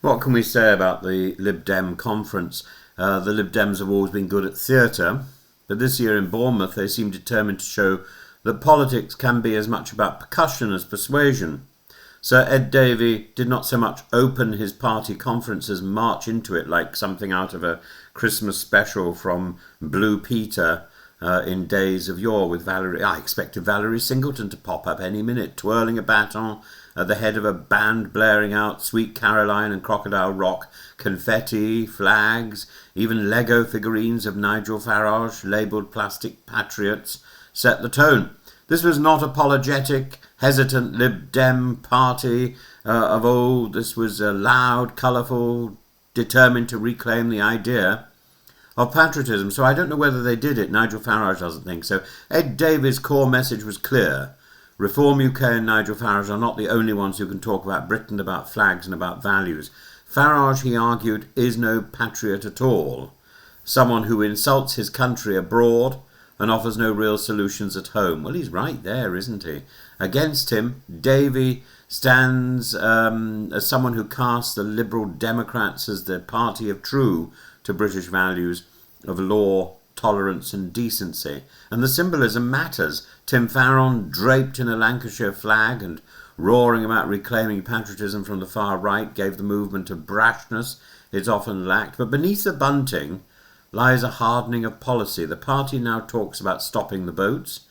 What can we say about the Lib Dem conference? The Lib Dems have always been good at theatre, but this year in Bournemouth they seem determined to show that politics can be as much about percussion as persuasion. Sir Ed Davey did not so much open his party conference as march into it like something out of a Christmas special from Blue Peter in days of yore with Valerie. I expected Valerie Singleton to pop up any minute, twirling a baton at the head of a band blaring out Sweet Caroline and Crocodile Rock, confetti, flags, even Lego figurines of Nigel Farage, labelled plastic patriots, set the tone. This was not apologetic, hesitant Lib Dem party of old. This was loud, colourful, determined to reclaim the idea of patriotism. So I don't know whether they did it. Nigel Farage doesn't think so. Ed Davey's core message was clear. Reform UK and Nigel Farage are not the only ones who can talk about Britain, about flags and about values. Farage, he argued, is no patriot at all. Someone who insults his country abroad and offers no real solutions at home. Well, he's right there, isn't he? Against him, Davey stands as someone who casts the Liberal Democrats as the party of true to British values of law, tolerance and decency. And the symbolism matters. Tim Farron, draped in a Lancashire flag and roaring about reclaiming patriotism from the far right, gave the movement a brashness it's often lacked. But beneath the bunting lies a hardening of policy. The party now talks about stopping the boats,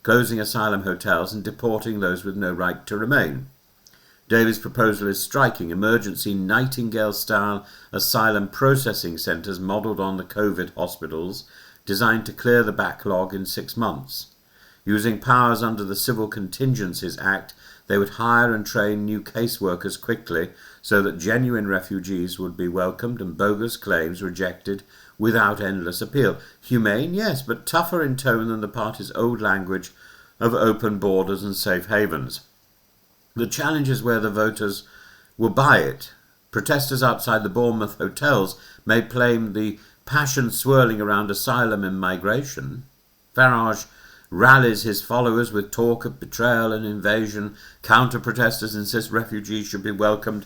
closing asylum hotels and deporting those with no right to remain. Davies' proposal is striking. Emergency Nightingale-style asylum processing centres modelled on the COVID hospitals, designed to clear the backlog in 6 months. Using powers under the Civil Contingencies Act, they would hire and train new caseworkers quickly so that genuine refugees would be welcomed and bogus claims rejected without endless appeal. Humane, yes, but tougher in tone than the party's old language of open borders and safe havens. The challenge is where the voters will buy it. Protesters outside the Bournemouth hotels may blame the passion swirling around asylum and migration. Farage rallies his followers with talk of betrayal and invasion. Counter-protesters insist refugees should be welcomed.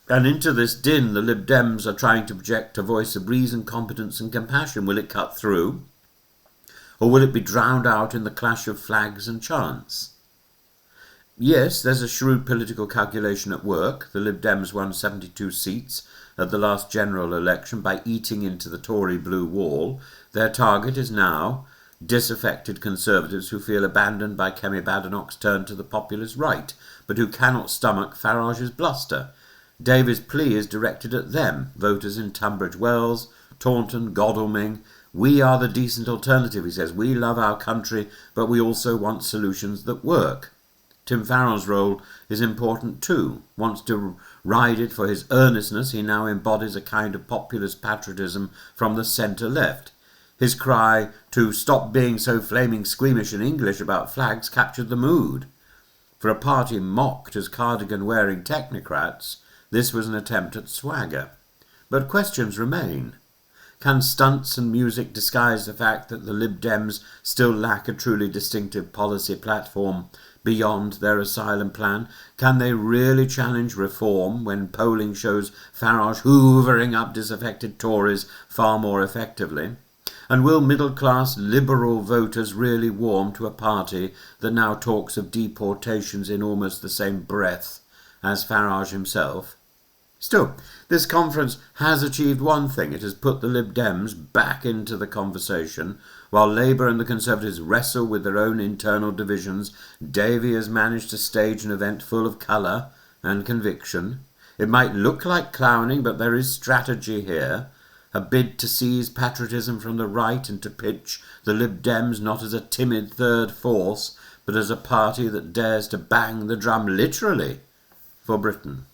And into this din, the Lib Dems are trying to project a voice of reason, competence and compassion. Will it cut through? Or will it be drowned out in the clash of flags and chants? Yes, there's a shrewd political calculation at work. The Lib Dems won 72 seats at the last general election by eating into the Tory blue wall. Their target is now disaffected Conservatives who feel abandoned by Kemi Badenoch's turn to the populist right, but who cannot stomach Farage's bluster. Davies' plea is directed at them, voters in Tunbridge Wells, Taunton, Godalming. We are the decent alternative, he says. We love our country, but we also want solutions that work. Tim Farron's role is important too. Wants to ride it for his earnestness, he now embodies a kind of populist patriotism from the centre-left. His cry to stop being so flaming squeamish and English about flags captured the mood. For a party mocked as cardigan-wearing technocrats, this was an attempt at swagger. But questions remain. Can stunts and music disguise the fact that the Lib Dems still lack a truly distinctive policy platform beyond their asylum plan? Can they really challenge reform when polling shows Farage hoovering up disaffected Tories far more effectively? And will middle-class liberal voters really warm to a party that now talks of deportations in almost the same breath as Farage himself? Still, this conference has achieved one thing. It has put the Lib Dems back into the conversation. While Labour and the Conservatives wrestle with their own internal divisions, Davey has managed to stage an event full of colour and conviction. It might look like clowning, but there is strategy here. A bid to seize patriotism from the right and to pitch the Lib Dems not as a timid third force, but as a party that dares to bang the drum literally for Britain.